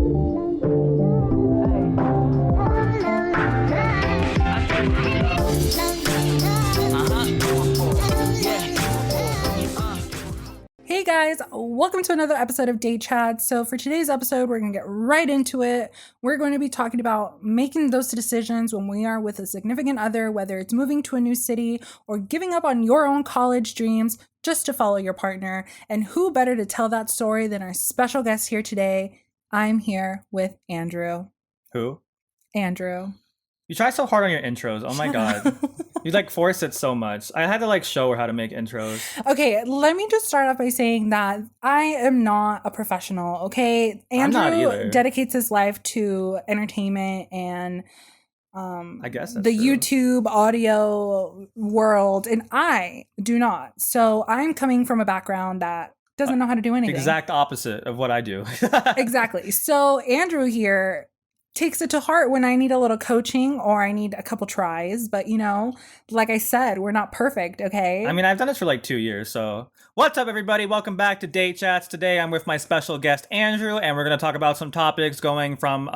Hey guys, welcome to another episode of Day Chat. So for today's episode, we're going to get right into it. We're going to be talking about making those decisions when we are with a significant other, whether it's moving to a new city or giving up on your own college dreams just to follow your partner. And who better to tell that story than our special guest here today? I'm here with Andrew. Who? Andrew. You try so hard on your intros. Oh my God. You force it so much. I had to show her how to make intros. Okay, let me just start off by saying that I am not a professional, okay? Andrew dedicates his life to entertainment and I guess the true. YouTube audio world, and I do not. So I'm coming from a background that doesn't know how to do anything. Exact opposite of what I do. Exactly. So Andrew here takes it to heart when I need a little coaching or I need a couple tries. But, like I said, we're not perfect, okay? I mean, I've done this for 2 years, so... What's up, everybody? Welcome back to Date Chats. Today, I'm with my special guest, Andrew, and we're going to talk about some topics going from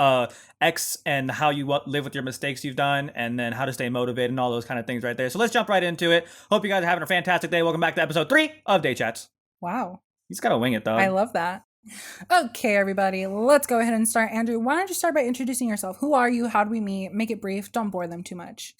X and how you live with your mistakes you've done, and then how to stay motivated and all those kind of things right there. So let's jump right into it. Hope you guys are having a fantastic day. Welcome back to episode 3 of Date Chats. Wow. You just got to wing it, though. I love that. Okay, everybody, let's go ahead and start. Andrew, why don't you start by introducing yourself? Who are you? How do we meet? Make it brief. Don't bore them too much.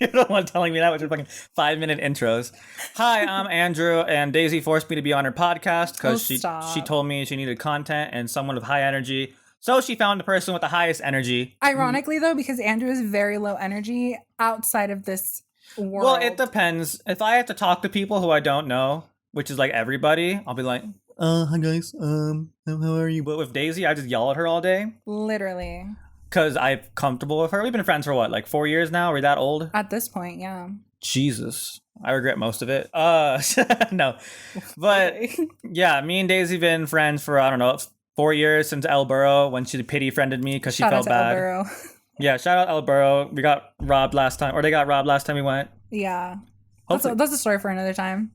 You don't want telling me that with your fucking 5-minute intros. Hi, I'm Andrew, and Daisy forced me to be on her podcast because she told me she needed content and someone with high energy. So she found the person with the highest energy. Ironically, though, because Andrew is very low energy outside of this world. Well, it depends. If I have to talk to people who I don't know, which is everybody, I'll be like, hi guys, how are you? But with Daisy, I just yell at her all day. Literally. Because I'm comfortable with her. We've been friends for what, 4 years now? Are we that old? At this point, yeah. Jesus. I regret most of it. No. But yeah, me and Daisy been friends for, 4 years since El Burro when she pity friended me because she felt bad. El Burro. Yeah, shout out El Burro. We got robbed last time, or they got robbed last time we went. Yeah. That's a story for another time.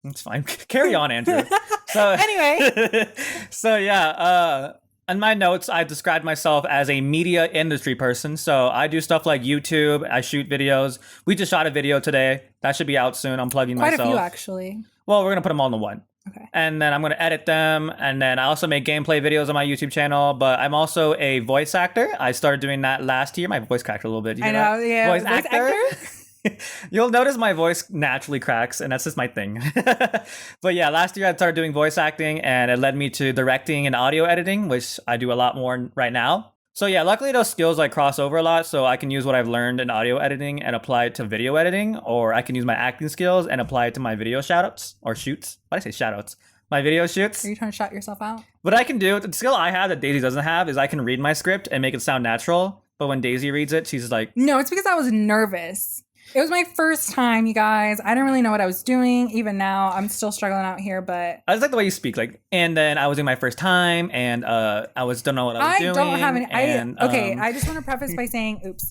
It's fine. Carry on, Andrew. So anyway. So yeah, in my notes, I described myself as a media industry person. So I do stuff like YouTube. I shoot videos. We just shot a video today. That should be out soon. I'm plugging myself. Quite a few, actually. Well, we're going to put them all into one. Okay. And then I'm going to edit them. And then I also make gameplay videos on my YouTube channel. But I'm also a voice actor. I started doing that last year. My voice cracked a little bit. I know, yeah. Voice actor? You'll notice my voice naturally cracks, and that's just my thing. But yeah, last year I started doing voice acting, and it led me to directing and audio editing, which I do a lot more right now. So yeah, luckily those skills cross over a lot, so I can use what I've learned in audio editing and apply it to video editing, or I can use my acting skills and apply it to my video shoutouts, or shoots. Why did I say shoutouts? My video shoots. Are you trying to shout yourself out? What I can do, the skill I have that Daisy doesn't have, is I can read my script and make it sound natural, but when Daisy reads it, she's like... No, it's because I was nervous. It was my first time, you guys. I didn't really know what I was doing. Even now, I'm still struggling out here, but... I just like the way you speak, and then I was in my first time, and don't know what I was doing. I don't have any... I just want to preface by saying, oops.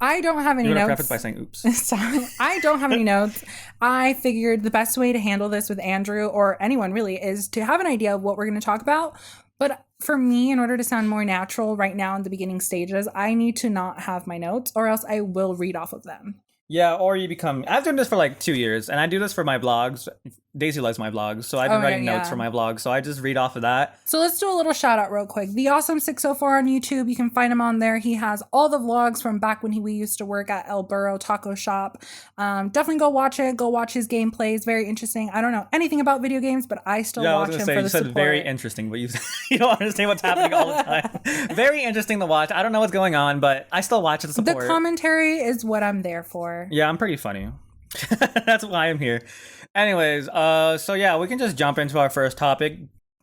I don't have any notes. You want to preface by saying, oops. Sorry. I don't have any notes. I figured the best way to handle this with Andrew, or anyone really, is to have an idea of what we're going to talk about. But for me, in order to sound more natural right now in the beginning stages, I need to not have my notes, or else I will read off of them. Yeah, or you become... I've done this for 2 years, and I do this for my vlogs. Daisy likes my vlogs, so I've been writing notes for my vlog, so I just read off of that. So let's do a little shout out real quick. The Awesome604 on YouTube, you can find him on there. He has all the vlogs from back when we used to work at El Burro Taco Shop. Definitely go watch it. Go watch his gameplays. Very interesting. I don't know anything about video games, but I still watch him for the support. You said very interesting, but you don't understand what's happening all the time. Very interesting to watch. I don't know what's going on, but I still watch it to support. The commentary is what I'm there for. Yeah, I'm pretty funny. That's why I'm here. Anyways, so yeah, we can just jump into our first topic.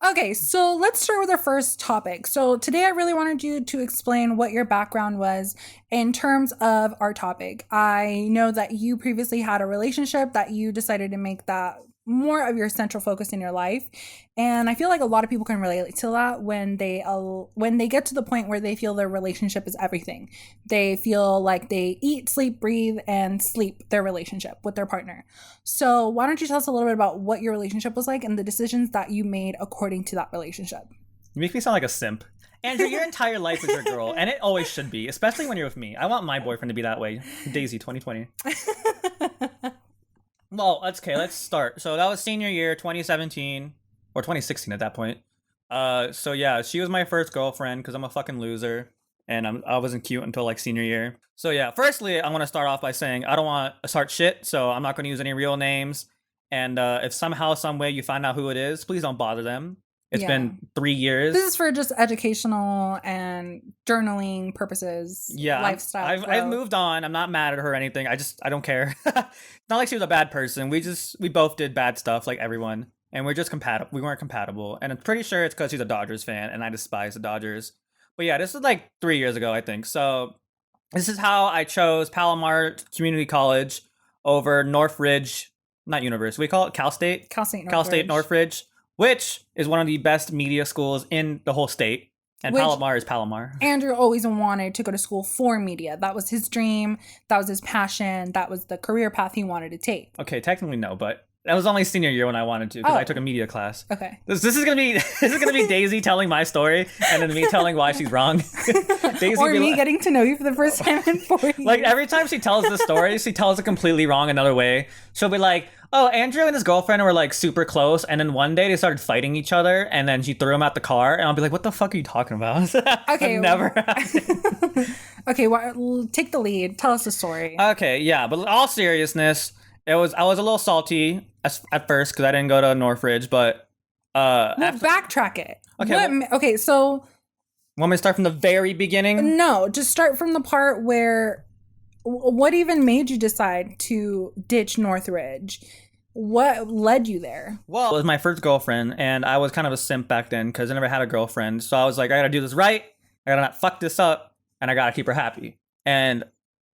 Okay, so let's start with our first topic. So today I really wanted you to explain what your background was in terms of our topic. I know that you previously had a relationship that you decided to make that more of your central focus in your life. And I feel like a lot of people can relate to that when they get to the point where they feel their relationship is everything. They feel like they eat, sleep, breathe, and sleep their relationship with their partner. So why don't you tell us a little bit about what your relationship was like and the decisions that you made according to that relationship? You make me sound like a simp. Andrew, your entire life is your girl, and it always should be, especially when you're with me. I want my boyfriend to be that way. Daisy 2020. Well, let's start. So that was senior year 2017 or 2016 at that point. So yeah, she was my first girlfriend because I'm a fucking loser and I wasn't cute until like senior year. So yeah, firstly, I want to start off by saying I don't want to start shit, so I'm not going to use any real names. And if somehow, some way you find out who it is, please don't bother them. It's been 3 years. This is for just educational and journaling purposes. Yeah, lifestyle. I've moved on. I'm not mad at her or anything. I don't care. It's not like she was a bad person. We both did bad stuff like everyone, and we're just compatible. We weren't compatible, and I'm pretty sure it's because she's a Dodgers fan, and I despise the Dodgers. But yeah, this was like 3 years ago, I think. So this is how I chose Palomar Community College over Northridge, not University. We call it Cal State. Cal State Northridge, which is one of the best media schools in the whole state. And Palomar is Palomar. Andrew always wanted to go to school for media. That was his dream. That was his passion. That was the career path he wanted to take. Okay, technically no, but that was only senior year when I wanted to because I took a media class. Okay. This is gonna be Daisy telling my story and then me telling why she's wrong. Daisy or me getting to know you for the first time in 4 years. Like every time she tells the story, she tells it completely wrong another way. She'll be like, "Oh, Andrew and his girlfriend were like super close, and then one day they started fighting each other, and then she threw him out the car." And I'll be like, "What the fuck are you talking about?" Okay, never. Okay, well, take the lead. Tell us the story. Okay, yeah, but in all seriousness, I was a little salty at first because I didn't go to Northridge, but backtrack it. Okay. Okay, so want me to start from the very beginning? No, just start from the part where what even made you decide to ditch Northridge? What led you there? Well, it was my first girlfriend, and I was kind of a simp back then because I never had a girlfriend. So I was like, I gotta do this right. I gotta not fuck this up, and I gotta keep her happy. And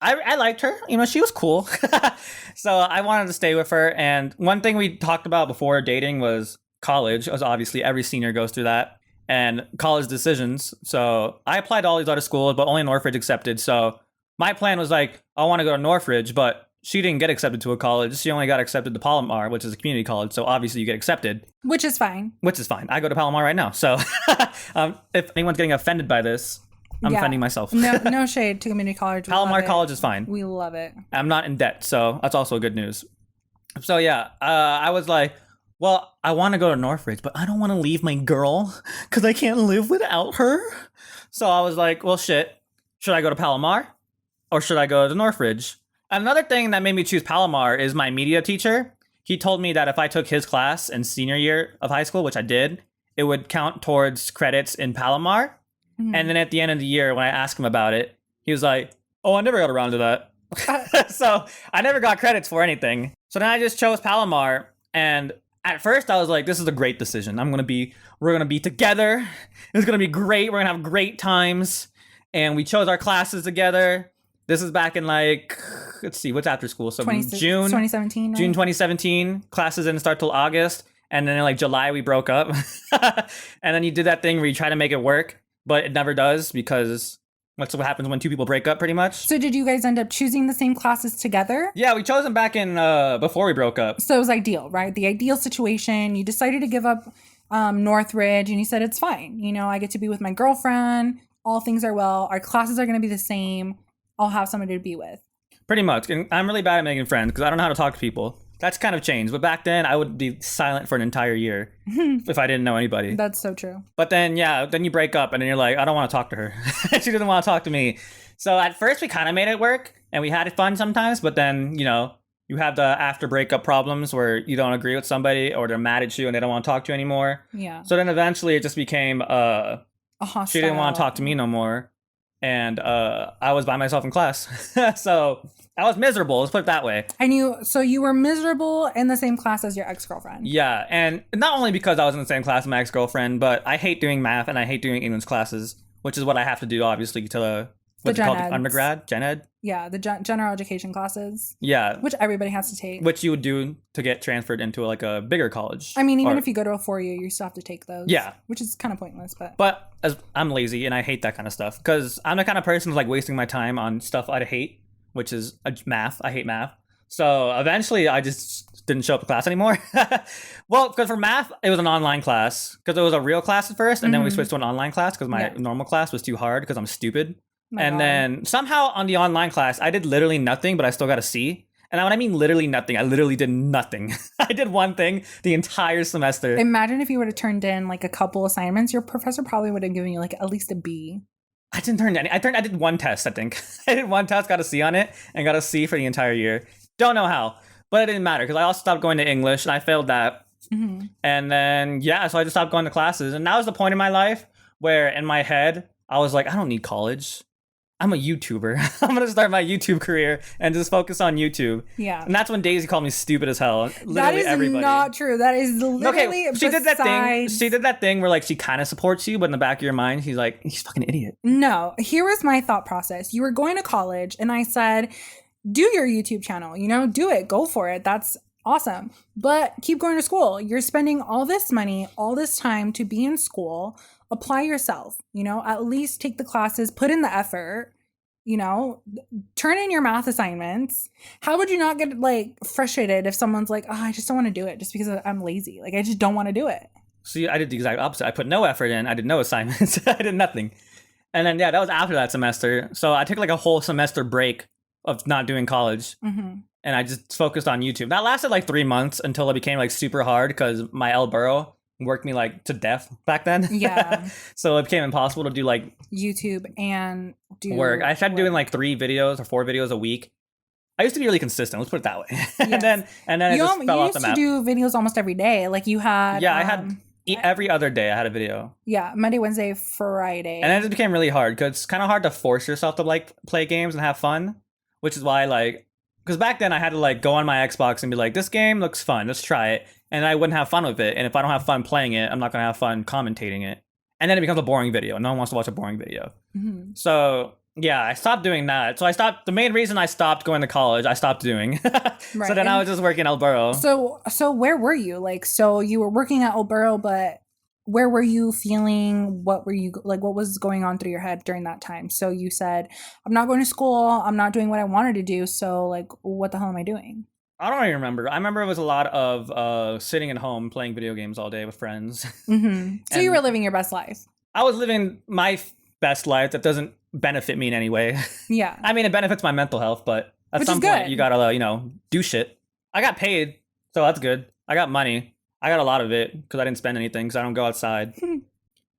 I liked her. You know, she was cool. So I wanted to stay with her. And one thing we talked about before dating was college. As obviously every senior goes through that. And college decisions. So I applied to all these other schools, but only Northridge accepted. So my plan was like, I want to go to Northridge, but she didn't get accepted to a college. She only got accepted to Palomar, which is a community college. So obviously you get accepted. Which is fine. I go to Palomar right now. So if anyone's getting offended by this, I'm offending myself. No shade to community college. Palomar College is fine. We love it. I'm not in debt, so that's also good news. So yeah, I was like, well, I want to go to Northridge, but I don't want to leave my girl because I can't live without her. So I was like, well, shit, should I go to Palomar or should I go to Northridge? Another thing that made me choose Palomar is my media teacher. He told me that if I took his class in senior year of high school, which I did, it would count towards credits in Palomar. And then at the end of the year, when I asked him about it, he was like, oh, I never got around to that. So I never got credits for anything. So then I just chose Palomar. And at first I was like, this is a great decision. We're going to be together. It's going to be great. We're going to have great times. And we chose our classes together. This is back in like, let's see, what's after school? So June 2017. Right? June 2017. Classes didn't start till August. And then in like July, we broke up. And then you did that thing where you try to make it work. But it never does because that's what happens when two people break up pretty much. So did you guys end up choosing the same classes together? Yeah, we chose them back in before we broke up. So it was ideal, right? The ideal situation. You decided to give up Northridge and you said, it's fine. You know, I get to be with my girlfriend. All things are well. Our classes are going to be the same. I'll have somebody to be with. Pretty much. And I'm really bad at making friends because I don't know how to talk to people. That's kind of changed. But back then, I would be silent for an entire year if I didn't know anybody. That's so true. But then, yeah, then you break up and then you're like, I don't want to talk to her. She didn't want to talk to me. So at first, we kind of made it work and we had fun sometimes. But then, you know, you have the after breakup problems where you don't agree with somebody or they're mad at you and they don't want to talk to you anymore. Yeah. So then eventually it just became a hostile. She didn't want to talk to me no more. And I was by myself in class. So I was miserable. Let's put it that way. So you were miserable in the same class as your ex-girlfriend. Yeah. And not only because I was in the same class as my ex-girlfriend, but I hate doing math and I hate doing English classes, which is what I have to do, obviously, to what's it called? Undergrad? Gen Ed? Yeah, the general education classes. Yeah. Which everybody has to take. Which you would do to get transferred into like a bigger college. I mean, even if you go to a 4-year, you still have to take those. Yeah. Which is kind of pointless, but. But as I'm lazy and I hate that kind of stuff because I'm the kind of person who's like wasting my time on stuff I hate, which is math. I hate math. So eventually I just didn't show up to class anymore. Well, because for math, it was an online class because it was a real class at first. And then we switched to an online class because my normal class was too hard because I'm stupid. Then somehow on the online class, I did literally nothing, but I still got a C. And when I mean literally nothing, I literally did nothing. I did one thing the entire semester. Imagine if you would have turned in like a couple assignments, your professor probably would have given you like at least a B. I didn't turn any. I did one test, I think. I did one test, got a C on it, and got a C for the entire year. Don't know how, but it didn't matter because I also stopped going to English and I failed that. And then, so I just stopped going to classes. And that was the point in my life where in my head, I was like, I don't need college. I'm a YouTuber. I'm going to start my YouTube career and just focus on YouTube. Yeah. And that's when Daisy called me stupid as hell. Literally that is everybody. Not true. That is literally she did that thing. She did that thing where like she kind of supports you, but in the back of your mind, she's like, he's fucking idiot. No, here was my thought process. You were going to college and I said, do your YouTube channel, do it, go for it. That's awesome. But keep going to school. You're spending all this money, all this time to be in school. Apply yourself, at least take the classes, put in the effort, turn in your math assignments. How would you not get like frustrated if someone's like, oh, I just don't want to do it just because I'm lazy. Like, I just don't want to do it. See, I did the exact opposite. I put no effort in. I did no assignments. I did nothing. And then, that was after that semester. So I took like a whole semester break of not doing college. And I just focused on YouTube. That lasted like 3 months until it became like super hard because my L Burrow worked me like to death back then. Yeah. So it became impossible to do like YouTube and do work. I started doing like 3 videos or 4 videos a week. I used to be really consistent. Let's put it that way. Yes. and then it just fell off the map. You used to do videos almost every day. Like you had. Yeah, I had every other day I had a video. Yeah, Monday, Wednesday, Friday. And then it just became really hard because it's kind of hard to force yourself to like play games and have fun, which is why like, because back then I had to like go on my Xbox and be like, this game looks fun, let's try it. And I wouldn't have fun with it. And if I don't have fun playing it, I'm not going to have fun commentating it. And then it becomes a boring video. No one wants to watch a boring video. So yeah, I stopped doing that. So the main reason I stopped going to college, I stopped doing. Right. So then I was just working at El Burro. So where were you? Like, so you were working at El Burro, but where were you feeling? What were you like? What was going on through your head during that time? So you said, I'm not going to school. I'm not doing what I wanted to do. So like, what the hell am I doing? I don't even remember. I remember it was a lot of sitting at home playing video games all day with friends. So you were living your best life. I was living my best life that doesn't benefit me in any way. Yeah. I mean, it benefits my mental health, but at some point you gotta, do shit. I got paid, so that's good. I got money. I got a lot of it because I didn't spend anything because I don't go outside.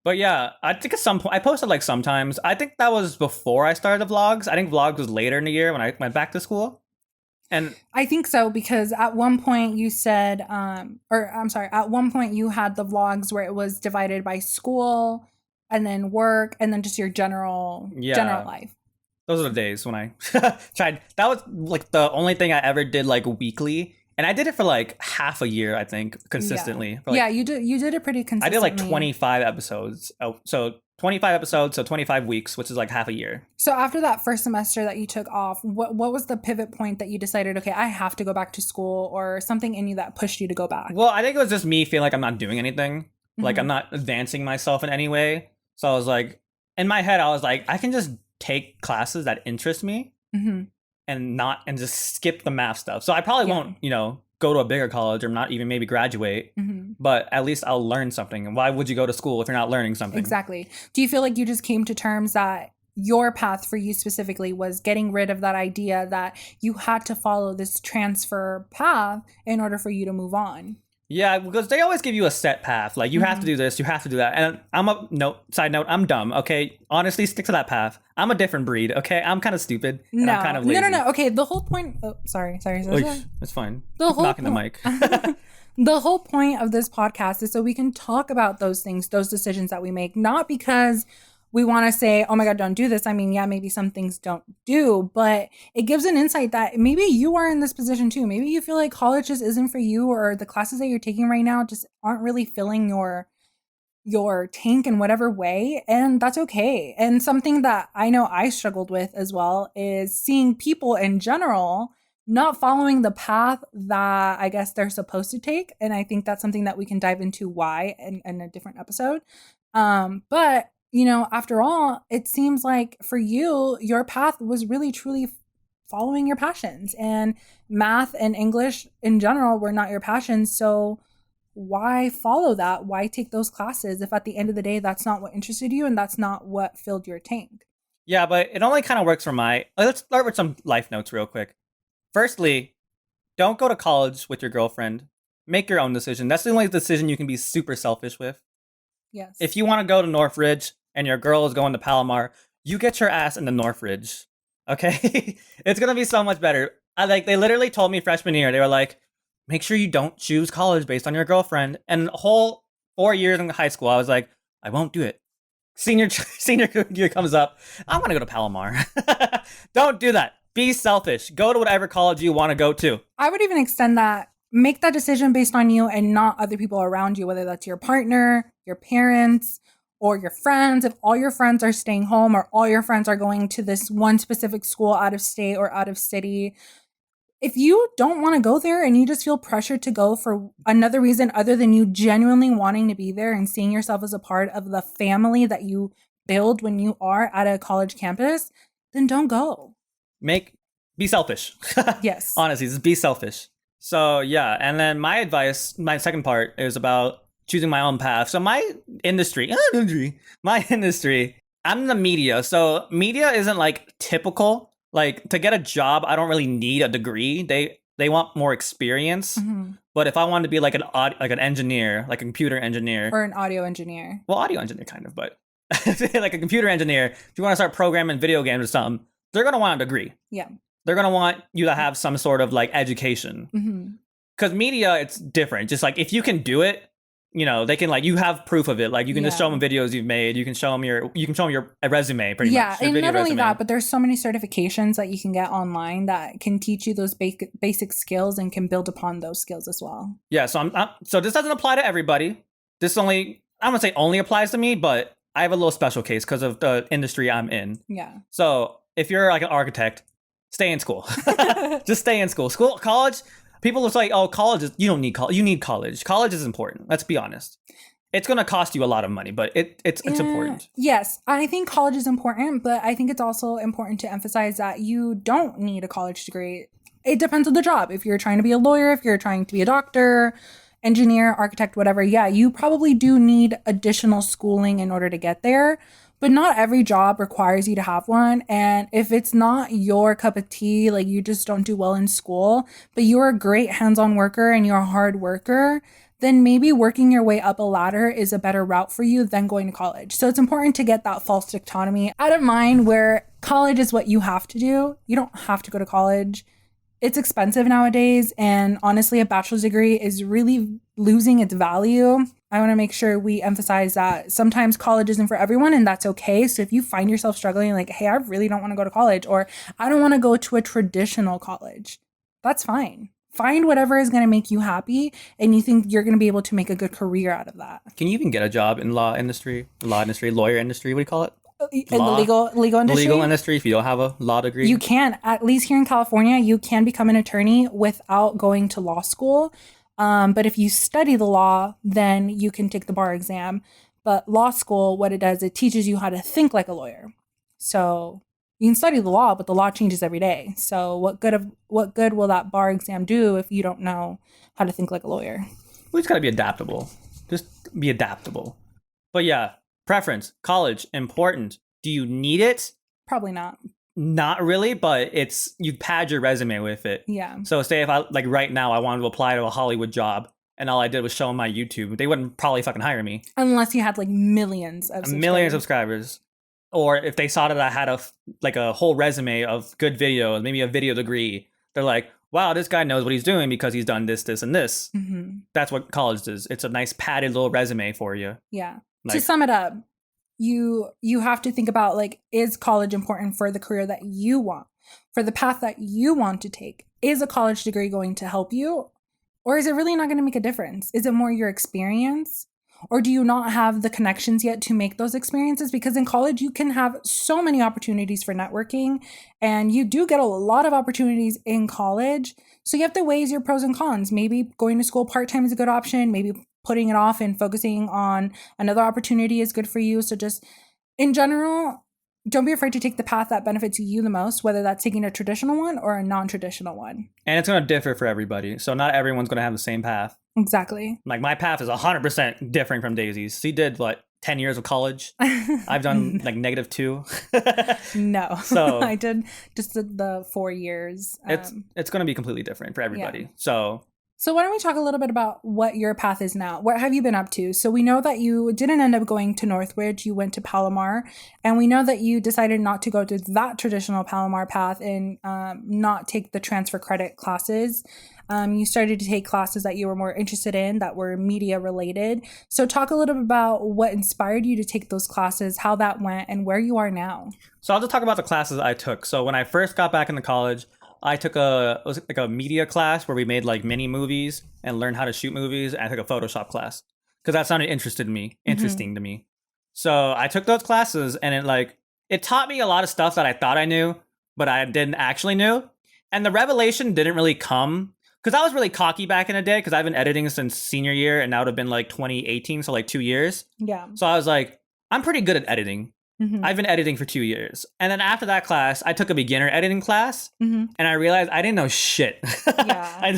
But yeah, I think at some point I posted like sometimes. I think that was before I started the vlogs. I think vlogs was later in the year when I went back to school. And I think so because at one point you said, at one point you had the vlogs where it was divided by school and then work and then just your general life. Those are the days when I tried. That was like the only thing I ever did like weekly. And I did it for like half a year, I think, consistently. Yeah, you did it pretty consistently. I did like 25 episodes. So 25 episodes, so 25 weeks, which is like half a year. So after that first semester that you took off, what was the pivot point that you decided, okay, I have to go back to school, or something in you that pushed you to go back? Well, I think it was just me feeling like I'm not doing anything. Like I'm not advancing myself in any way. So I was like, in my head, I was like, I can just take classes that interest me and just skip the math stuff. So I probably won't, go to a bigger college or not even maybe graduate, but at least I'll learn something. And why would you go to school if you're not learning something? Exactly. Do you feel like you just came to terms that your path for you specifically was getting rid of that idea that you had to follow this transfer path in order for you to move on? Yeah, because they always give you a set path. Like, you have to do this, you have to do that. And side note, I'm dumb, okay? Honestly, stick to that path. I'm a different breed, okay? I'm kind of stupid. And I'm kind of lazy. No. Okay, the whole point... Oh, sorry. It's fine. Knocking the mic. The whole point of this podcast is so we can talk about those things, those decisions that we make, not because we want to say, oh my God, don't do this. I mean, yeah, maybe some things don't do, but it gives an insight that maybe you are in this position too. Maybe you feel like college just isn't for you, or the classes that you're taking right now just aren't really filling your tank in whatever way. And that's okay. And something that I know I struggled with as well is seeing people in general not following the path that I guess they're supposed to take. And I think that's something that we can dive into why in a different episode. But after all, it seems like for you, your path was really, truly following your passions. And math and English in general were not your passions. So why follow that? Why take those classes if at the end of the day, that's not what interested you and that's not what filled your tank? Yeah, but it only kind of works for my. Let's start with some life notes real quick. Firstly, don't go to college with your girlfriend. Make your own decision. That's the only decision you can be super selfish with. Yes. If you want to go to Northridge and your girl is going to Palomar, you get your ass into Northridge. Okay? It's going to be so much better. They literally told me freshman year, they were like, make sure you don't choose college based on your girlfriend. And the whole 4 years in high school, I was like, I won't do it. Senior year comes up, I want to go to Palomar. Don't do that. Be selfish. Go to whatever college you want to go to. I would even extend that. Make that decision based on you and not other people around you, whether that's your partner, your parents, or your friends. If all your friends are staying home or all your friends are going to this one specific school out of state or out of city, if you don't want to go there and you just feel pressured to go for another reason other than you genuinely wanting to be there and seeing yourself as a part of the family that you build when you are at a college campus, then don't go. Be selfish. Yes. Honestly, just be selfish. So yeah, and then my advice, my second part is about choosing my own path. So my industry, I'm in the media. So media isn't like typical. Like to get a job, I don't really need a degree. They want more experience. Mm-hmm. But if I wanted to be like an engineer, like a computer engineer, Or an audio engineer. well, audio engineer kind of, but like a computer engineer, if you want to start programming video games or something, they're gonna want a degree. Yeah. They're gonna want you to have some sort of like education. Mm-hmm. Because media, it's different. Just like if you can do it, you know, they can like you have proof of it. Like you can just show them videos you've made. You can show them your resume pretty much. Yeah, and not only resume. that, but there's so many certifications that you can get online that can teach you those basic skills and can build upon those skills as well. Yeah, so this doesn't apply to everybody. This only, I don't want to say only applies to me, but I have a little special case because of the industry I'm in. Yeah. So if you're like an architect, stay in school. Just stay in school. College. People are like, oh, college is, you don't need college. You need college. College is important. Let's be honest. It's going to cost you a lot of money, but it's important. Yes, I think college is important, but I think it's also important to emphasize that you don't need a college degree. It depends on the job. If you're trying to be a lawyer, if you're trying to be a doctor, engineer, architect, whatever, yeah, you probably do need additional schooling in order to get there. But not every job requires you to have one. And if it's not your cup of tea, like you just don't do well in school, but you're a great hands-on worker and you're a hard worker, then maybe working your way up a ladder is a better route for you than going to college. So it's important to get that false dichotomy out of mind where college is what you have to do. You don't have to go to college. It's expensive nowadays. And honestly, a bachelor's degree is really losing its value. I want to make sure we emphasize that sometimes college isn't for everyone and that's okay. So if you find yourself struggling like, hey, I really don't want to go to college or I don't want to go to a traditional college, that's fine. Find whatever is going to make you happy and you think you're going to be able to make a good career out of that. Can you even get a job in lawyer industry, what do you call it? In the legal industry? Legal industry, if you don't have a law degree? You can. At least here in California, you can become an attorney without going to law school. But if you study the law, then you can take the bar exam. But law school, what it does, it teaches you how to think like a lawyer. So you can study the law, but the law changes every day. So what good will that bar exam do if you don't know how to think like a lawyer? We just gotta be adaptable. Just be adaptable. But yeah, preference, college, important. Do you need it? Probably not. Not really, but you pad your resume with it. Yeah. So say if I, like right now, I wanted to apply to a Hollywood job and all I did was show them my YouTube, they wouldn't probably fucking hire me. Unless you had like millions of subscribers. Or if they saw that I had a whole resume of good videos, maybe a video degree, they're like, wow, this guy knows what he's doing because he's done this, this, and this. Mm-hmm. That's what college does. It's a nice padded little resume for you. Yeah. To sum it up, you have to think about like, is college important for the career that you want, for the path that you want to take? Is a college degree going to help you? Or is it really not going to make a difference? Is it more your experience? Or do you not have the connections yet to make those experiences? Because in college, you can have so many opportunities for networking and you do get a lot of opportunities in college. So you have to weigh your pros and cons. Maybe going to school part-time is a good option. Maybe putting it off and focusing on another opportunity is good for you. So just in general, don't be afraid to take the path that benefits you the most, whether that's taking a traditional one or a non-traditional one. And it's going to differ for everybody. So not everyone's going to have the same path. Exactly. Like my path is 100% different from Daisy's. She did what, 10 years of college? I've done like -2. No. So I did just the 4 years. It's going to be completely different for everybody. Yeah. So why don't we talk a little bit about what your path is now? What have you been up to? So we know that you didn't end up going to Northridge. You went to Palomar. And we know that you decided not to go to that traditional Palomar path and not take the transfer credit classes. You started to take classes that you were more interested in that were media related. So talk a little bit about what inspired you to take those classes, how that went, and where you are now. So I'll just talk about the classes I took. So when I first got back into college, I took it was like a media class where we made like mini movies and learned how to shoot movies. And I took a Photoshop class because that sounded interesting to me. So I took those classes and it taught me a lot of stuff that I thought I knew, but I didn't actually knew. And the revelation didn't really come because I was really cocky back in the day because I've been editing since senior year and that would have been like 2018. So like 2 years. Yeah. So I was like, I'm pretty good at editing. I've been editing for 2 years. And then after that class, I took a beginner editing class and I realized I didn't know shit. Yeah.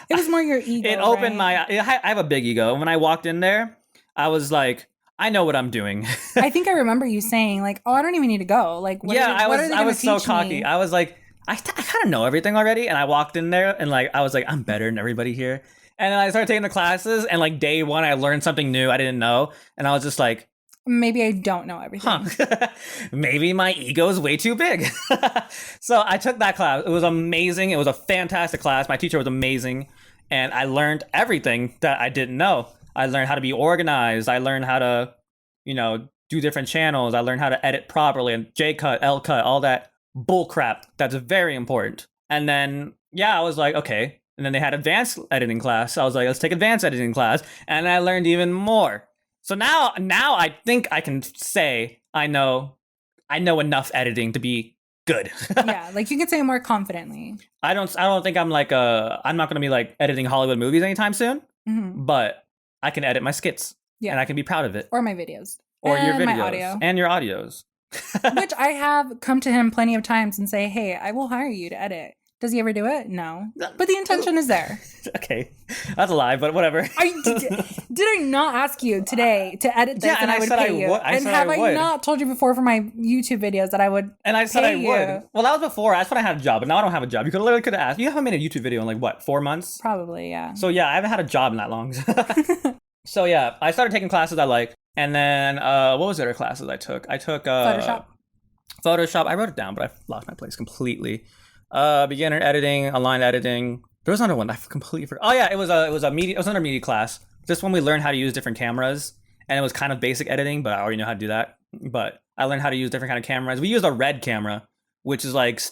It was more your ego. It opened I have a big ego. When I walked in there, I was like, I know what I'm doing. I think I remember you saying like, oh, I don't even need to go. Like, I was so cocky. I was like, I kind of know everything already. And I walked in there and like, I was like, I'm better than everybody here. And then I started taking the classes and like day one, I learned something new I didn't know. And I was just like, maybe I don't know everything. Maybe my ego is way too big. So I took that class. It was amazing. It was a fantastic class. My teacher was amazing. And I learned everything that I didn't know. I learned how to be organized. I learned how to, do different channels. I learned how to edit properly and J-cut, L-cut, all that bull crap. That's very important. And then, I was like, okay. And then they had advanced editing class. I was like, let's take advanced editing class. And I learned even more. So now I think I can say I know enough editing to be good. Yeah, like you could say more confidently. I don't think I'm like I'm not going to be like editing Hollywood movies anytime soon, but I can edit my skits and I can be proud of it. Or my videos. Or and your videos. My audio. And your audios. Which I have come to him plenty of times and say, hey, I will hire you to edit. Does he ever do it? No. But the intention is there. Okay. That's a lie, but whatever. Did I not ask you today to edit this and I would pay you? And have I not told you before for my YouTube videos that I would And I said I would. Well, that was before. That's when I had a job, but now I don't have a job. You could have asked. You haven't made a YouTube video in like, what, 4 months? Probably, yeah. So yeah, I haven't had a job in that long. So yeah, I started taking classes I liked. And then, what was the other classes I took? I took Photoshop. I wrote it down, but I lost my place completely. Beginner editing, online editing. There was another one I completely forgot. Oh yeah, it was another media class. Just when we learned how to use different cameras, and it was kind of basic editing, but I already know how to do that. But I learned how to use different kind of cameras. We used a red camera, which is like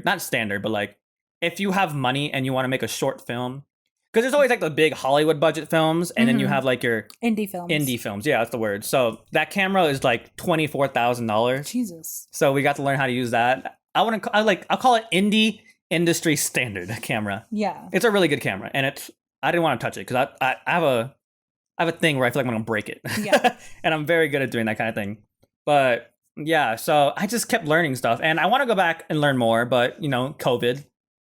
not standard, but like if you have money and you want to make a short film, because there's always like the big Hollywood budget films, and then you have like your indie films. Yeah, that's the word. So that camera is like $24,000. Jesus. So we got to learn how to use that. I'll call it indie industry standard camera. Yeah. It's a really good camera. And I didn't want to touch it because I have a thing where I feel like I'm going to break it. Yeah. And I'm very good at doing that kind of thing. But yeah, so I just kept learning stuff. And I want to go back and learn more, but COVID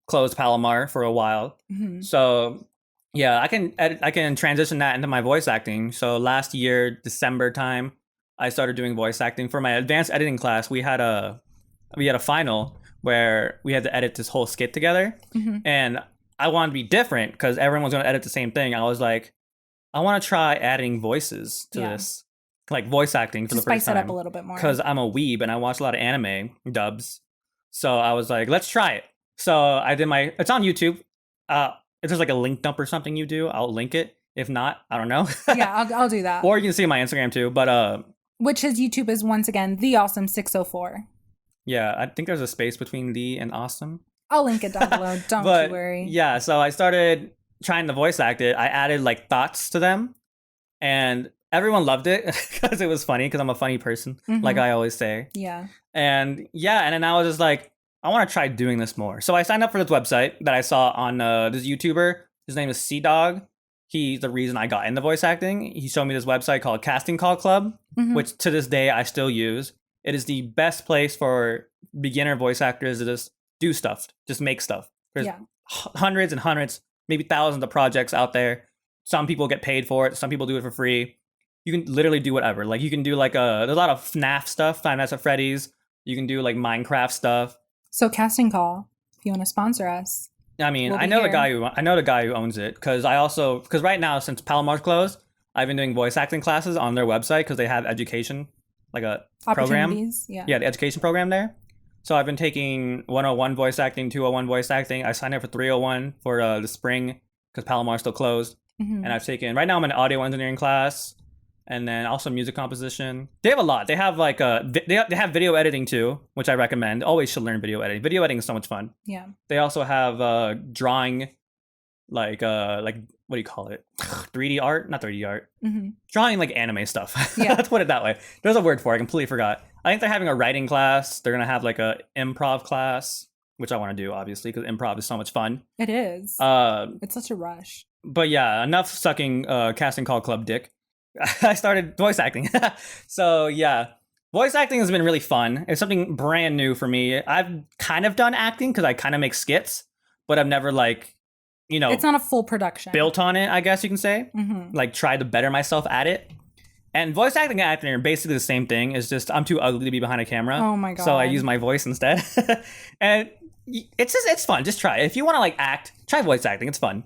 closed Palomar for a while. Mm-hmm. So yeah, I can transition that into my voice acting. So last year, December time, I started doing voice acting. For my advanced editing class, we had a final where we had to edit this whole skit together. Mm-hmm. And I wanted to be different because everyone was going to edit the same thing. I was like, I want to try adding voices to this, like voice acting for the first time. Spice it up a little bit more. Because I'm a weeb and I watch a lot of anime dubs. So I was like, let's try it. So I did it's on YouTube. If there's like a link dump or something you do, I'll link it. If not, I don't know. Yeah, I'll do that. Or you can see my Instagram too. But which his YouTube is once again the Awesome604. Yeah, I think there's a space between the and awesome. I'll link it down below. Don't you worry. Yeah, so I started trying to voice act it. I added like thoughts to them, and everyone loved it because it was funny because I'm a funny person, like I always say. Yeah. And then I was just like, I want to try doing this more. So I signed up for this website that I saw on this YouTuber. His name is Dog. He's the reason I got into voice acting. He showed me this website called Casting Call Club, which to this day I still use. It is the best place for beginner voice actors to just do stuff, just make stuff. There's hundreds and hundreds, maybe thousands of projects out there. Some people get paid for it. Some people do it for free. You can literally do whatever. Like you can do like there's a lot of FNAF stuff, Five Nights at Freddy's. You can do like Minecraft stuff. So casting call, if you want to sponsor us. I mean, I know the guy who owns it because right now, since Palomar's closed, I've been doing voice acting classes on their website because they have education, like a program. Yeah, the education program there. So I've been taking 101 voice acting, 201 voice acting. I signed up for 301 for the spring because Palomar's still closed. And I've taken, right now I'm in an audio engineering class and then also music composition. They have a lot. They have like they have video editing too, which I recommend. Always should learn video editing. Video editing is so much fun. Yeah. They also have drawing, like what do you call it? 3D art? Not 3D art. Drawing like anime stuff. Yeah. Let's put it that way. There's a word for it. I completely forgot. I think they're having a writing class. They're going to have like a improv class, which I want to do, obviously, because improv is so much fun. It is. It's such a rush. But yeah, enough sucking casting call club dick. I started voice acting. So yeah, voice acting has been really fun. It's something brand new for me. I've kind of done acting because I kind of make skits, but I've never like, it's not a full production. Built on it, I guess you can say. Like tried to better myself at it. And voice acting and acting are basically the same thing. It's just I'm too ugly to be behind a camera. Oh my god. So I use my voice instead. And it's fun. Just try it. If you want to like act, try voice acting. It's fun.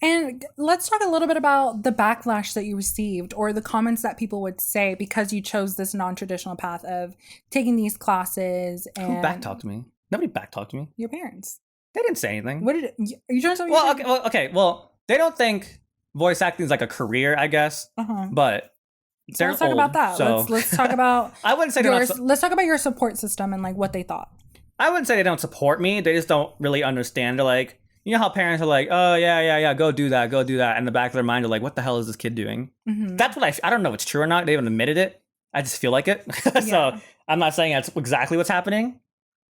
And let's talk a little bit about the backlash that you received or the comments that people would say because you chose this non-traditional path of taking these classes. And who backtalked me? Nobody backtalked me. Your parents. They didn't say anything. What did are you trying to say? Well, they don't think voice acting is like a career, I guess. But so let's talk about that. So. Let's talk about. I wouldn't say let's talk about your support system and like what they thought. I wouldn't say they don't support me. They just don't really understand. They're like, you know how parents are like, oh yeah, go do that. And in the back of their mind, are like, what the hell is this kid doing? That's what I don't know if it's true or not. They haven't admitted it. I just feel like it. So I'm not saying that's exactly what's happening.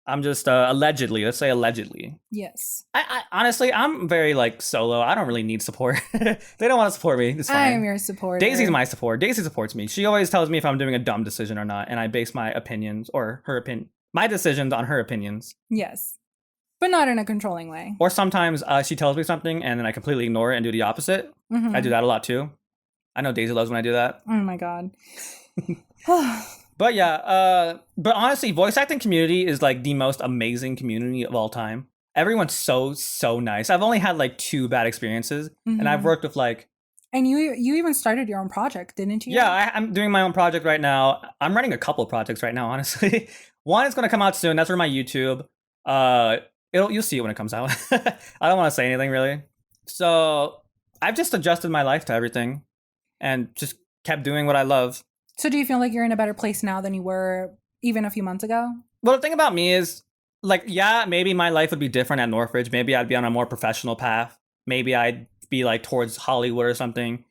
I'm just allegedly. Let's say allegedly. Yes. I honestly, I'm very like solo. I don't really need support. They don't want to support me. It's fine. I am your supporter. Daisy's my support. Daisy supports me. She always tells me if I'm doing a dumb decision or not, and I base my opinions or my decisions on her opinions. Yes, but not in a controlling way. Or sometimes she tells me something and then I completely ignore it and do the opposite. I do that a lot too. I know Daisy loves when I do that. Oh my god. But yeah, but honestly, voice acting community is like the most amazing community of all time. Everyone's so nice. I've only had like 2 bad experiences, and I've worked with like. And you even started your own project, didn't you? Yeah, I'm doing my own project right now. I'm running a couple of projects right now, honestly. One is going to come out soon. That's for my YouTube. You'll see it when it comes out. I don't want to say anything really. So I've just adjusted my life to everything, and just kept doing what I love. So do you feel like you're in a better place now than you were even a few months ago? Well, the thing about me is, like, yeah, maybe my life would be different at Northridge. Maybe I'd be on a more professional path. Maybe I'd be, like, towards Hollywood or something.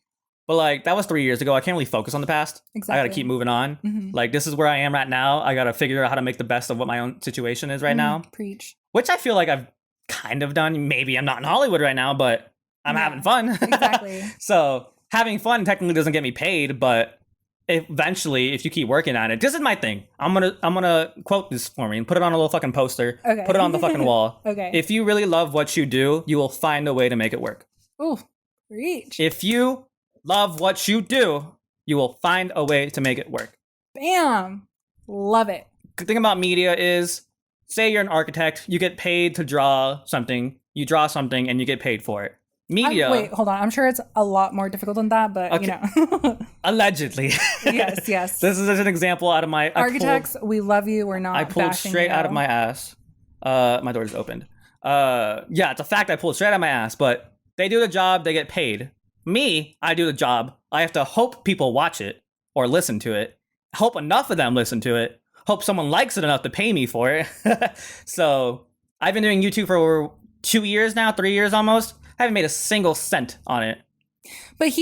But, like, that was 3 years ago. I can't really focus on the past. Exactly. I got to keep moving on. Like, this is where I am right now. I got to figure out how to make the best of what my own situation is right now. Preach. Which I feel like I've kind of done. Maybe I'm not in Hollywood right now, but I'm having fun. Exactly. So having fun technically doesn't get me paid, but eventually, if you keep working on it, this is my thing. I'm gonna quote this for me and put it on a little fucking poster. Okay. Put it on the fucking wall. Okay. If you really love what you do, you will find a way to make it work. Ooh, reach. If you love what you do, you will find a way to make it work. Bam. Love it. Good thing about media is, say you're an architect, you get paid to draw something. You draw something and you get paid for it. Media. Wait, hold on. I'm sure it's a lot more difficult than that, but okay. You know. Allegedly. Yes. This is an example out of my architects. We love you. We're not. I pulled straight out of my ass. My door is opened. Yeah, it's a fact. I pulled straight out of my ass. But they do the job. They get paid. Me, I do the job. I have to hope people watch it or listen to it. Hope enough of them listen to it. Hope someone likes it enough to pay me for it. So I've been doing YouTube for over 2 years now, 3 years almost. I haven't made a single cent on it. But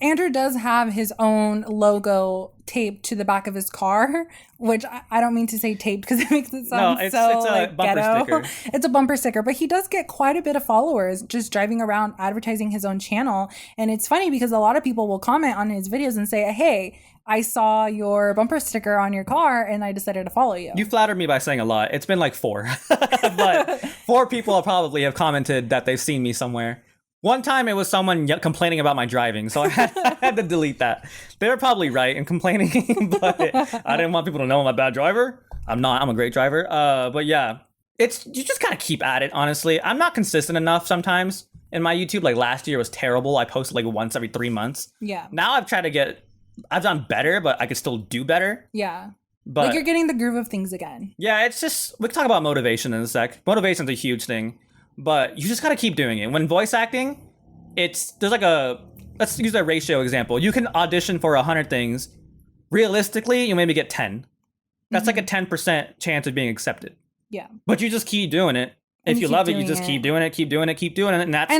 Andrew does have his own logo taped to the back of his car, which I don't mean to say taped because it makes it sound it's a bumper ghetto. Sticker. It's a bumper sticker, but he does get quite a bit of followers just driving around advertising his own channel. And it's funny because a lot of people will comment on his videos and say, hey, I saw your bumper sticker on your car and I decided to follow you. You flattered me by saying a lot. It's been like 4. But 4 people probably have commented that they've seen me somewhere. One time it was someone complaining about my driving, so I had to delete that. They were probably right in complaining, but I didn't want people to know I'm a bad driver. I'm not. I'm a great driver. But yeah, you just gotta keep at it, honestly. I'm not consistent enough sometimes in my YouTube. Like last year was terrible. I posted like once every 3 months. Yeah. Now I've done better, but I could still do better. Yeah. But like you're getting the groove of things again. Yeah, it's just, we can talk about motivation in a sec. Motivation's a huge thing, but you just gotta keep doing it. When voice acting, there's like let's use a ratio example. You can audition for 100 things. Realistically, you maybe get 10. That's like a 10% chance of being accepted. Yeah. But you just keep doing it. If you love it, you just keep doing it, and that's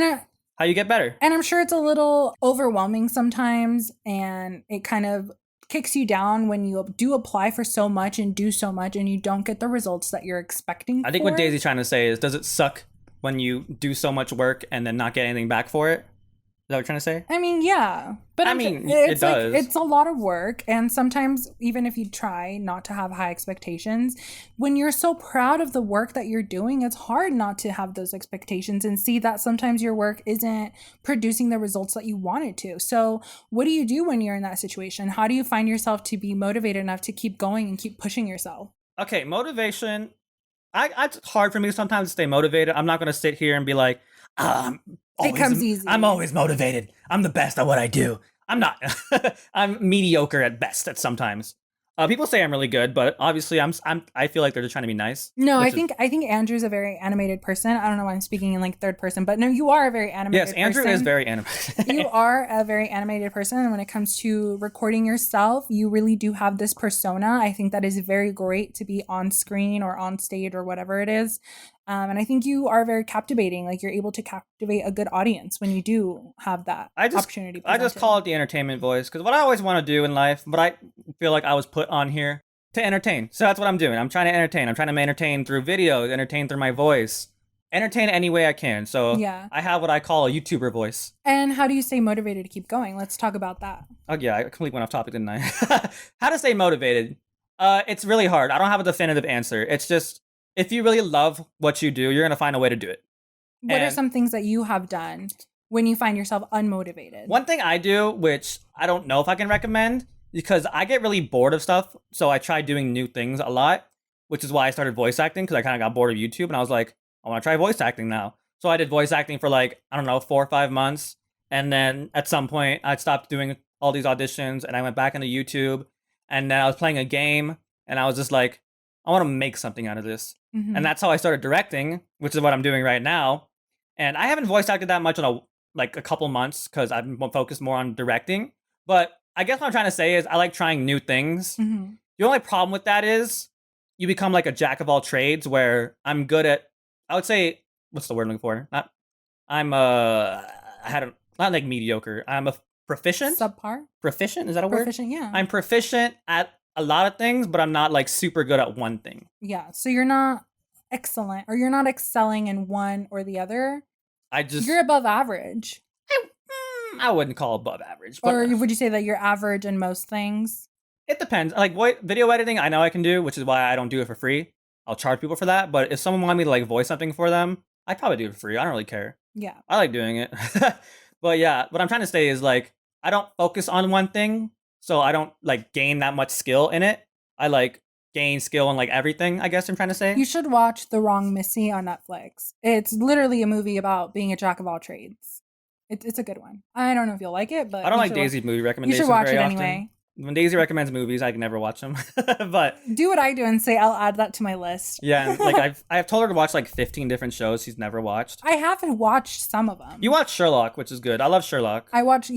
how you get better. And I'm sure it's a little overwhelming sometimes, and it kind of kicks you down when you do apply for so much and do so much and you don't get the results that you're expecting. I think what Daisy's trying to say is, does it suck when you do so much work and then not get anything back for it? Is that what you're trying to say? I mean, yeah. But it does. It's a lot of work. And sometimes, even if you try not to have high expectations, when you're so proud of the work that you're doing, it's hard not to have those expectations and see that sometimes your work isn't producing the results that you want it to. So what do you do when you're in that situation? How do you find yourself to be motivated enough to keep going and keep pushing yourself? Okay, motivation. It's hard for me sometimes to stay motivated. I'm not going to sit here and be like, it comes easy. I'm always motivated. I'm the best at what I do. I'm not. I'm mediocre at best at sometimes. People say I'm really good, but obviously I feel like they're just trying to be nice. No, I think Andrew's a very animated person. I don't know why I'm speaking in like third person, but no, you are a very animated person. Yes, Andrew is very animated. You are a very animated person, and when it comes to recording yourself, you really do have this persona. I think that is very great to be on screen or on stage or whatever it is. And I think you are very captivating. Like, you're able to captivate a good audience when you do have that opportunity. I just call it the entertainment voice, because what I always want to do in life, but I feel like I was put on here to entertain. So that's what I'm doing. I'm trying to entertain. I'm trying to entertain through videos, entertain through my voice, entertain any way I can. So yeah. I have what I call a YouTuber voice. And how do you stay motivated to keep going? Let's talk about that. Oh yeah, I completely went off topic, didn't I? How to stay motivated? It's really hard. I don't have a definitive answer. It's just, if you really love what you do, you're going to find a way to do it. What are some things that you have done when you find yourself unmotivated? One thing I do, which I don't know if I can recommend, because I get really bored of stuff. So I try doing new things a lot, which is why I started voice acting, because I kind of got bored of YouTube. And I was like, I want to try voice acting now. So I did voice acting for like, I don't know, 4 or 5 months. And then at some point, I stopped doing all these auditions and I went back into YouTube. And then I was playing a game and I was just like, I want to make something out of this. Mm-hmm. And that's how I started directing, which is what I'm doing right now. And I haven't voice acted that much in a couple months because I've been focused more on directing. But I guess what I'm trying to say is I like trying new things. Mm-hmm. The only problem with that is you become like a jack of all trades, where I'm good at, I would say, what's the word I'm looking for? Not like mediocre. I'm a proficient? Subpar? Proficient? Is that a word? Proficient, yeah. I'm proficient at a lot of things, but I'm not like super good at one thing. Yeah. So you're not excellent, or you're not excelling in one or the other. You're above average. I wouldn't call above average. But or would you say that you're average in most things? It depends. Like video editing, I know I can do, which is why I don't do it for free. I'll charge people for that. But if someone wanted me to like voice something for them, I'd probably do it for free. I don't really care. Yeah. I like doing it. But yeah, what I'm trying to say is like, I don't focus on one thing. So I don't like gain that much skill in it. I like gain skill in like everything, I guess I'm trying to say. You should watch The Wrong Missy on Netflix. It's literally a movie about being a jack of all trades. It's a good one. I don't know if you'll like it, but I don't like Daisy's movie recommendations. You should watch very it often. anyway. When Daisy recommends movies, I can never watch them. But do what I do and say I'll add that to my list. Yeah, and like I've told her to watch like 15 different shows she's never watched. I haven't watched some of them. You watch Sherlock, which is good. I love Sherlock. I watched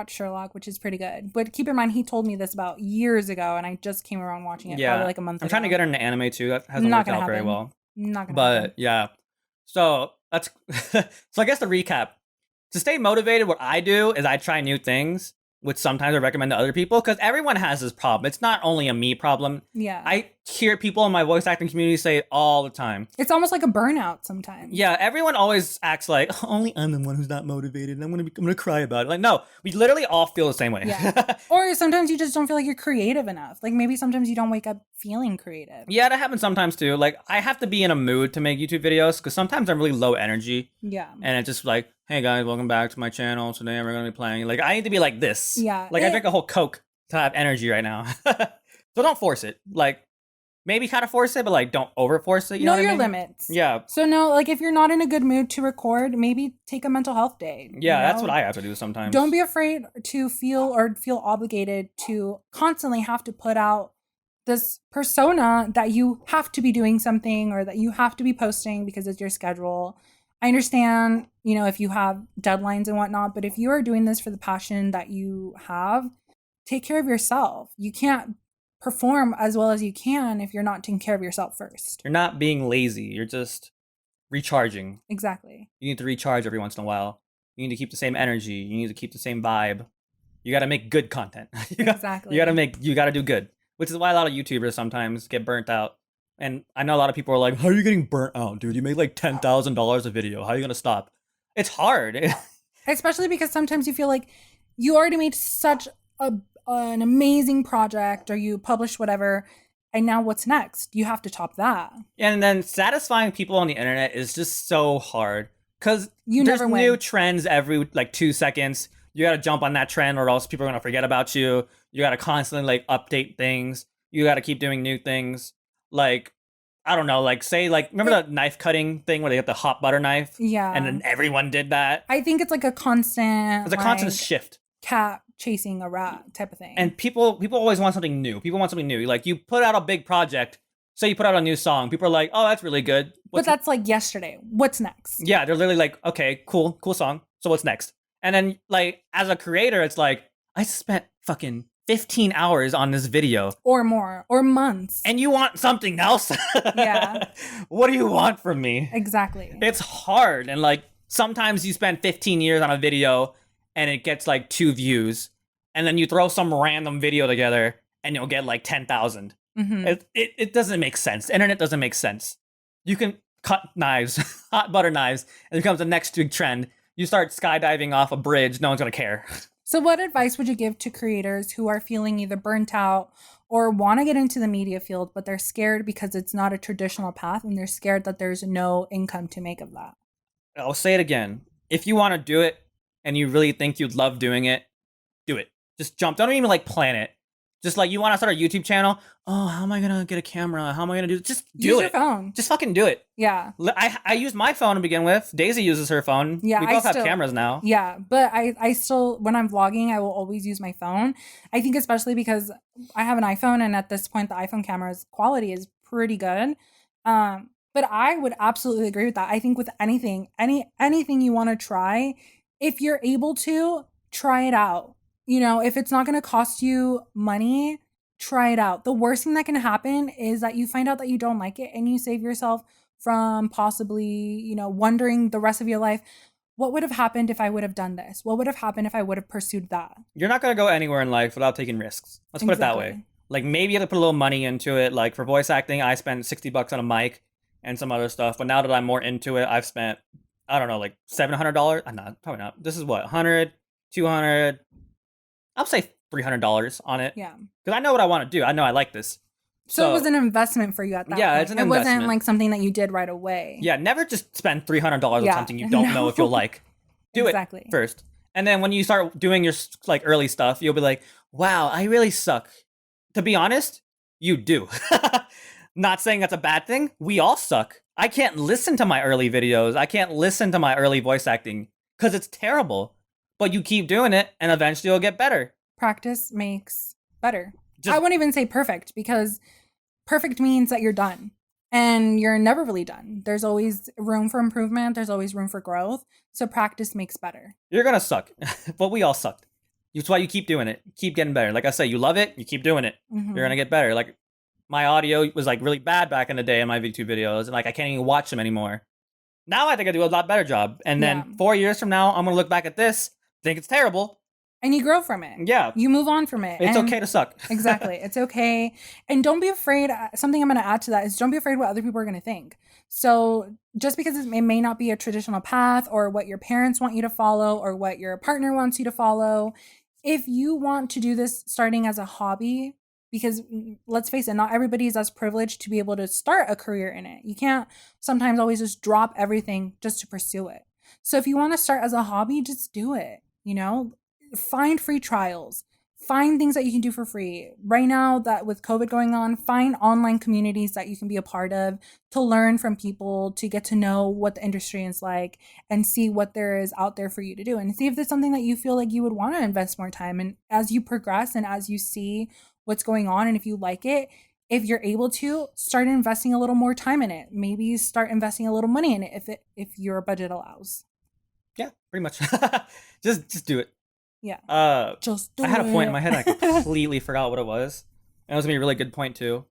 Sherlock, which is pretty good. But keep in mind, he told me this about years ago, and I just came around watching it probably like a month ago. I'm trying to get her into anime too. That hasn't worked out very well. Not gonna happen. But yeah, so that's so I guess the recap. To stay motivated, what I do is I try new things, which sometimes I recommend to other people, because everyone has this problem. It's not only a me problem. Yeah. hear people in my voice acting community say it all the time. It's almost like a burnout sometimes. Yeah, everyone always acts like, oh, only I'm the one who's not motivated and I'm gonna cry about it. Like, no, we literally all feel the same way. Yeah. Or sometimes you just don't feel like you're creative enough. Like maybe sometimes you don't wake up feeling creative. Yeah, that happens sometimes too. Like, I have to be in a mood to make YouTube videos because sometimes I'm really low energy. Yeah. And it's just like, hey guys, welcome back to my channel. Today we're gonna be playing. Like, I need to be like this. Yeah. Like, I drink a whole Coke to have energy right now. So don't force it. Like, maybe kind of force it, but like don't over force it. You know your what I mean? limits. Yeah. So no, like if you're not in a good mood to record, maybe take a mental health day. Yeah, that's what I have to do sometimes. Don't be afraid to feel obligated to constantly have to put out this persona that you have to be doing something or that you have to be posting because it's your schedule. I understand, if you have deadlines and whatnot, but if you are doing this for the passion that you have, take care of yourself. You can't perform as well as you can if you're not taking care of yourself first. You're not being lazy. You're just recharging. Exactly. You need to recharge every once in a while. You need to keep the same energy. You need to keep the same vibe. You got to make good content. Exactly. You got to do good, which is why a lot of YouTubers sometimes get burnt out. And I know a lot of people are like, how are you getting burnt out, dude? You make like $10,000 a video. How are you going to stop? It's hard. Especially because sometimes you feel like you already made such an amazing project or you published whatever, and now what's next? You have to top that. And then satisfying people on the internet is just so hard because there's never new win. trends every like 2 seconds. You got to jump on that trend or else people are going to forget about you. You got to constantly like update things. You got to keep doing new things. Like, I don't know, like say like, remember the knife cutting thing where they get the hot butter knife? Yeah. And then everyone did that. I think it's like a constant. It's a constant shift. Cat chasing a rat type of thing. And people always want something new. People want something new. Like you put out a big project, say you put out a new song, people are like, oh, that's really good. But that's like yesterday. What's next? Yeah, they're literally like, okay, cool song. So what's next? And then like as a creator, it's like, I spent fucking 15 hours on this video. Or more. Or months. And you want something else? Yeah. What do you want from me? Exactly. It's hard. And like sometimes you spend 15 years on a video and it gets like 2 views. And then you throw some random video together and you'll get like 10,000. Mm-hmm. It doesn't make sense. The internet doesn't make sense. You can cut knives, hot butter knives, and it becomes the next big trend. You start skydiving off a bridge, no one's gonna care. So what advice would you give to creators who are feeling either burnt out or want to get into the media field, but they're scared because it's not a traditional path and they're scared that there's no income to make of that? I'll say it again. If you want to do it and you really think you'd love doing it, do it. Just jump. Don't even like plan it. Just like you want to start a YouTube channel. Oh, how am I going to get a camera? How am I going to do it? Just do Use it. your phone. Just fucking do it. Yeah. I use my phone to begin with. Daisy uses her phone. Yeah, we both have cameras now. Yeah, but I still, when I'm vlogging, I will always use my phone. I think especially because I have an iPhone, and at this point, the iPhone camera's quality is pretty good. But I would absolutely agree with that. I think with anything you want to try, if you're able to, try it out. If it's not going to cost you money, try it out. The worst thing that can happen is that you find out that you don't like it and you save yourself from possibly, wondering the rest of your life, what would have happened if I would have done this? What would have happened if I would have pursued that? You're not going to go anywhere in life without taking risks. Let's put it that way. Like maybe you have to put a little money into it. Like for voice acting, I spent $60 on a mic and some other stuff. But now that I'm more into it, I've spent, I don't know, like $700. Not, probably not. This is what, 100, 200, I'll say $300 on it. Yeah. Because I know what I want to do. I know I like this. So it was an investment for you at that point. It's an investment. It wasn't like something that you did right away. Yeah, never just spend $300 on something you don't know if you'll like. Do it first. And then when you start doing your like early stuff, you'll be like, wow, I really suck. To be honest, you do. Not saying that's a bad thing. We all suck. I can't listen to my early videos. I can't listen to my early voice acting because it's terrible. But you keep doing it and eventually you'll get better. Practice makes better. I wouldn't even say perfect because perfect means that you're done and you're never really done. There's always room for improvement. There's always room for growth. So practice makes better. You're going to suck, but we all sucked. That's why you keep doing it. Keep getting better. Like I say, you love it. You keep doing it. Mm-hmm. You're going to get better. Like my audio was like really bad back in the day in my YouTube videos. And like I can't even watch them anymore. Now I think I do a lot better job. And then 4 years from now, I'm going to look back at this, think it's terrible, And you grow from it. Yeah. You move on from it. It's and okay to suck. Exactly. It's okay. And don't be afraid. Something I'm going to add to that is don't be afraid what other people are going to think. So just because it may not be a traditional path or what your parents want you to follow or what your partner wants you to follow, if you want to do this starting as a hobby, because let's face it, not everybody is as privileged to be able to start a career in it. You can't sometimes always just drop everything just to pursue it. So if you want to start as a hobby, just do it, find free trials, find things that you can do for free. Right now that with COVID going on, find online communities that you can be a part of to learn from people, to get to know what the industry is like and see what there is out there for you to do and see if there's something that you feel like you would want to invest more time in as you progress and as you see what's going on. And if you like it, if you're able to start investing a little more time in it, maybe start investing a little money in it if your budget allows. Yeah, pretty much. just do it. Yeah. Just do I had a point in my head. I completely forgot what it was. And it was gonna be a really good point too.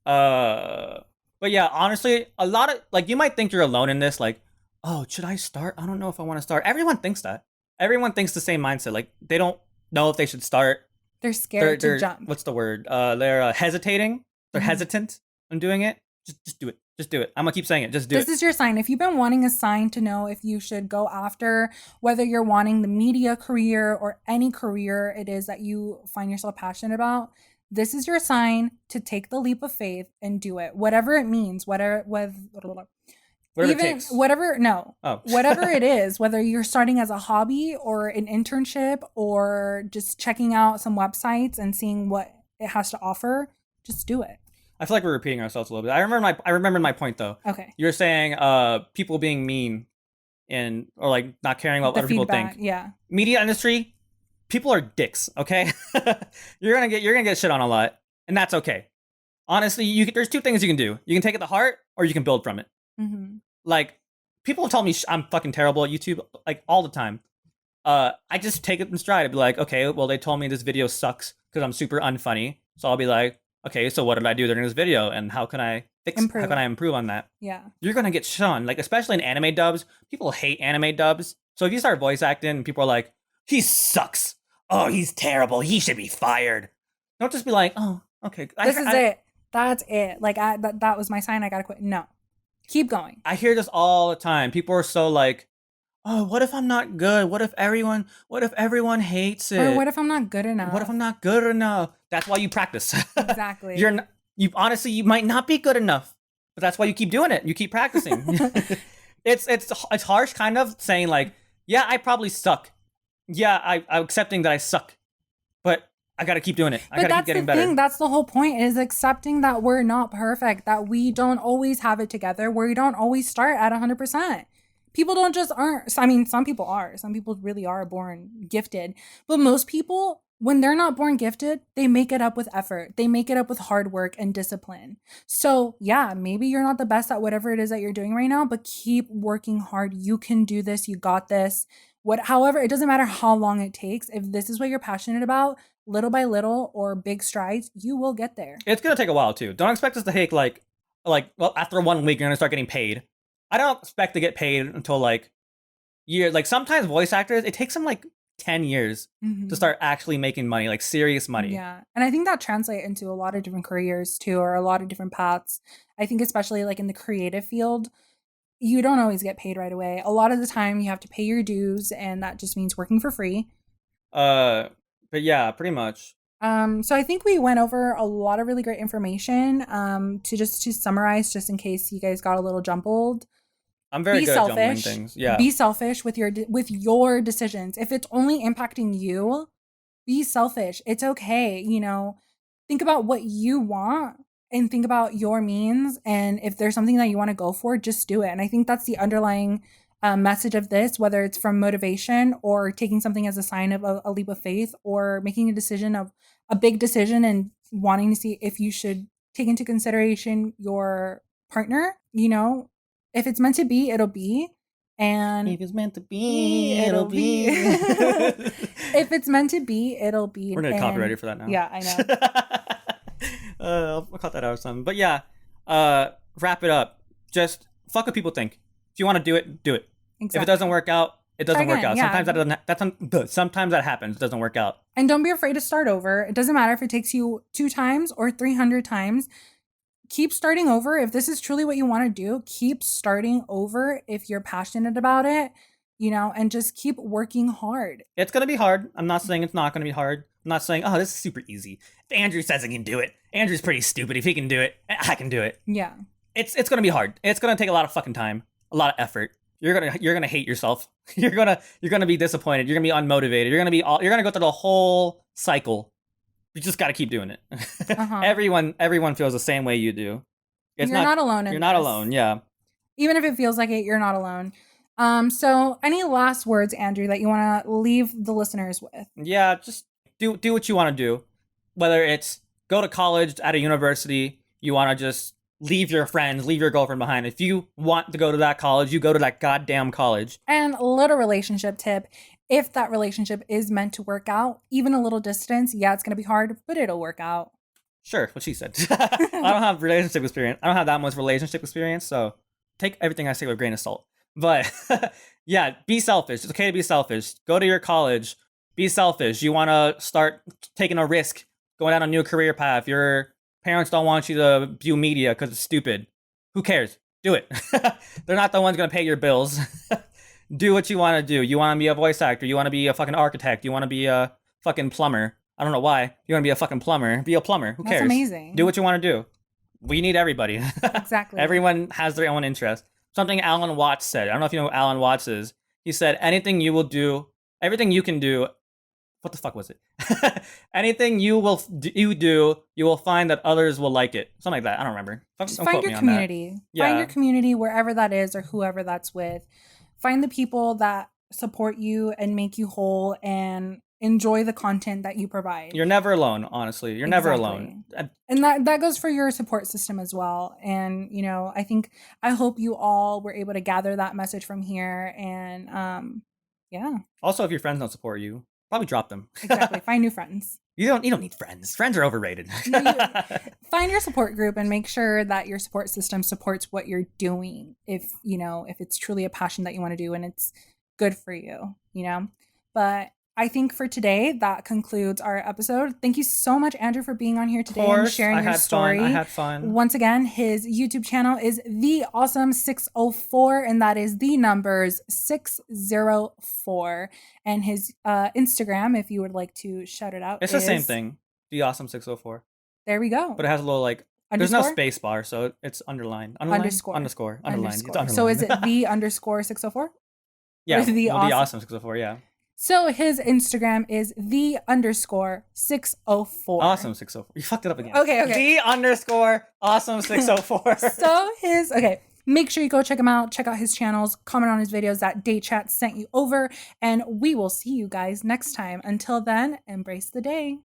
But yeah, honestly, a lot of you might think you're alone in this. Like, oh, should I start? I don't know if I want to start. Everyone thinks that. Everyone thinks the same mindset. Like, they don't know if they should start. They're scared to jump. What's the word? They're hesitating. They're hesitant on doing it. Just do it. Just do it. I'm going to keep saying it. Just do it. This is your sign. If you've been wanting a sign to know if you should go after, whether you're wanting the media career or any career it is that you find yourself passionate about, this is your sign to take the leap of faith and do it. Whatever it means, whatever it takes. Whatever it is, whether you're starting as a hobby or an internship or just checking out some websites and seeing what it has to offer, just do it. I feel like we're repeating ourselves a little bit. I remember my point though. Okay. You're saying people being mean or not caring about what other people think. Yeah. Media industry, people are dicks, okay? you're gonna get shit on a lot, and that's okay. Honestly, there's two things you can do. You can take it to heart or you can build from it. Mm-hmm. Like, people tell me I'm fucking terrible at YouTube all the time. I just take it in stride. I'd be like, okay, well, they told me this video sucks because I'm super unfunny. So I'll be like, okay, so what did I do during this video, and how can I improve on that? Yeah. You're gonna get shit on, especially in anime dubs. People hate anime dubs. So if you start voice acting and people are like, he sucks. Oh, he's terrible. He should be fired. Don't just be like, oh, okay. This is it. That's it. That was my sign. I gotta quit. No. Keep going. I hear this all the time. People are so like, oh, what if I'm not good? What if everyone hates it? Or what if I'm not good enough? What if I'm not good enough? That's why you practice. Exactly. You might not be good enough, but that's why you keep doing it. You keep practicing. It's harsh kind of saying yeah, I probably suck. Yeah, I'm accepting that I suck, but I got to keep doing it. I got to keep getting better. Thing. That's the whole point, is accepting that we're not perfect, that we don't always have it together, we don't always start at 100%. People aren't. I mean, some people are. Some people really are born gifted. But most people, when they're not born gifted, they make it up with effort. They make it up with hard work and discipline. So yeah, maybe you're not the best at whatever it is that you're doing right now, but keep working hard. You can do this. You got this. However, it doesn't matter how long it takes. If this is what you're passionate about, little by little or big strides, you will get there. It's going to take a while too. Don't expect us to take after 1 week, you're going to start getting paid. I don't expect to get paid until years. Sometimes voice actors, it takes them 10 years to start actually making money, serious money. Yeah. And I think that translates into a lot of different careers too, or a lot of different paths. I think especially in the creative field, you don't always get paid right away. A lot of the time you have to pay your dues, and that just means working for free. But yeah, pretty much. So I think we went over a lot of really great information. To summarize, just in case you guys got a little jumbled. I'm very good at jumbling things. Yeah. Be selfish with your decisions. If it's only impacting you, be selfish. It's okay. Think about what you want and think about your means. And if there's something that you want to go for, just do it. And I think that's the underlying message of this, whether it's from motivation or taking something as a sign of a leap of faith, or making a big decision and wanting to see if you should take into consideration your partner. If it's meant to be, it'll be. And if it's meant to be, it'll be. If it's meant to be, it'll be. We're gonna copyright it for that now. Yeah, I know. I'll cut that out or something. But yeah, wrap it up. Just fuck what people think. If you want to do it, do it. Exactly. If it doesn't work out, it doesn't work again, out. yeah. Sometimes that happens. It doesn't work out. And don't be afraid to start over. It doesn't matter if it takes you 2 times or 300 times. Keep starting over. If this is truly what you want to do, keep starting over if you're passionate about it, and just keep working hard. It's going to be hard. I'm not saying it's not going to be hard. I'm not saying, oh, this is super easy. If Andrew says he can do it, Andrew's pretty stupid. If he can do it, I can do it. Yeah. It's going to be hard. It's going to take a lot of fucking time, a lot of effort. You're going to hate yourself. You're going to be disappointed. You're going to be unmotivated. You're going to go through the whole cycle. You just got to keep doing it. Uh-huh. Everyone feels the same way you do. You're not alone. You're not alone. Yeah. Even if it feels like it, you're not alone. So any last words, Andrew, that you want to leave the listeners with? Yeah, just do what you want to do. Whether it's go to college at a university, you want to just leave your friends, leave your girlfriend behind. If you want to go to that college, you go to that goddamn college. And little relationship tip. If that relationship is meant to work out, even a little distance, yeah, it's going to be hard, but it'll work out. Sure, what she said. I don't have relationship experience. I don't have that much relationship experience, so take everything I say with a grain of salt. But yeah, be selfish. It's okay to be selfish. Go to your college. Be selfish. You want to start taking a risk, going down a new career path. Your parents don't want you to do media because it's stupid. Who cares? Do it. They're not the ones going to pay your bills. Do what you want to do. You want to be a voice actor. You want to be a fucking architect. You want to be a fucking plumber. I don't know why. You want to be a fucking plumber. Be a plumber. Who cares? That's amazing. Do what you want to do. We need everybody. Exactly. Everyone has their own interest. Something Alan Watts said. I don't know if you know who Alan Watts is. He said, anything you will do, everything you can do. What the fuck was it? Anything you do, you will find that others will like it. Something like that. I don't remember. Just find your community. Find your community wherever that is or whoever that's with. Find the people that support you and make you whole and enjoy the content that you provide. You're never alone, honestly. You're never alone. And that goes for your support system as well. And, I hope you all were able to gather that message from here. And, yeah. Also, if your friends don't support you, probably drop them. Exactly. Find new friends. You don't need friends. Friends are overrated. Find your support group and make sure that your support system supports what you're doing. If it's truly a passion that you want to do and it's good for you, But I think for today, that concludes our episode. Thank you so much, Andrew, for being on here today and sharing your story. I had fun. Once again, his YouTube channel is the Awesome604, and that is the numbers 604. And his Instagram, if you would like to shout it out, it's the same thing. The Awesome604. There we go. But it has a little there's no space bar, so it's underlined. Underscore. Underlined. It's underlined. So is it the underscore 604? Yeah. The Awesome604. Yeah. So his Instagram is the underscore 604. Awesome604. You fucked it up again. Okay. The underscore Awesome604. Make sure you go check him out. Check out his channels. Comment on his videos that Daychat sent you over. And we will see you guys next time. Until then, embrace the day.